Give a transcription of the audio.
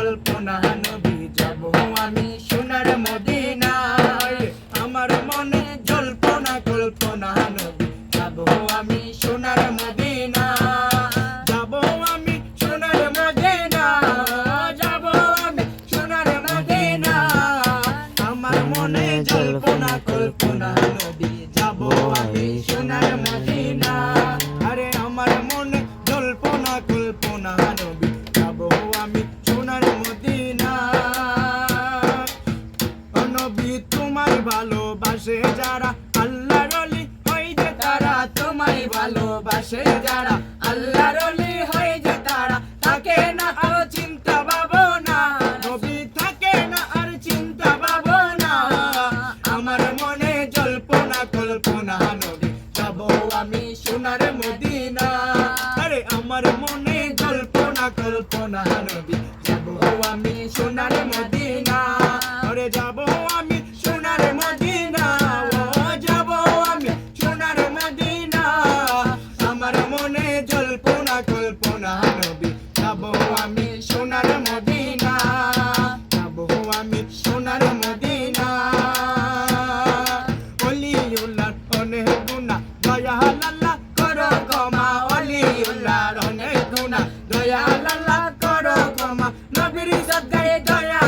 কল্পনা নবী যাব আমি সোনার মদিনায় আমার মনে জল্পনা কল্পনা নবী যাব আমি সোনার মদিনা যাব আমি সোনার মদিনা যাব আমি সোনার মদিনা আমার মনে জল্পনা কল্পনা নবী যাব আমি সোনার মদিনা আরে আমার মনে জল্পনা কল্পনা নবী যাব আমি সোনার মদিনা ও নবী তোমায় ভালোবাসে যারা আল্লাহর ওলি হয় যে তারা তোমায় ভালোবাসে যারা আল্লাহর ওলি হয় যে তারা থাকে না আর চিন্তা ভাবনা নবী থাকে না আর চিন্তা ভাবনা আমার মনে জল্পনা কল্পনা নবী যাব আমি সোনার মদিনা আরে আমার মনে জল্পনা কল্পনা নবী যাব আমি সোনার মদিনা আরে যাব আমি সোনার মদিনা ও যাব আমি সোনার মদিনা আমার মনে জল্পনা কল্পনা নবী যাব আমি সোনার মদিনা যাব আমি সোনার মদিনা অলিউল্লাহর অনেক গুনাহ দয়াল আল্লাহ করো ক্ষমা অলিউল্লাহর অনেক গুনাহ দয়াল আল্লাহ করো ক্ষমা নবীর সদকায়ে দয়া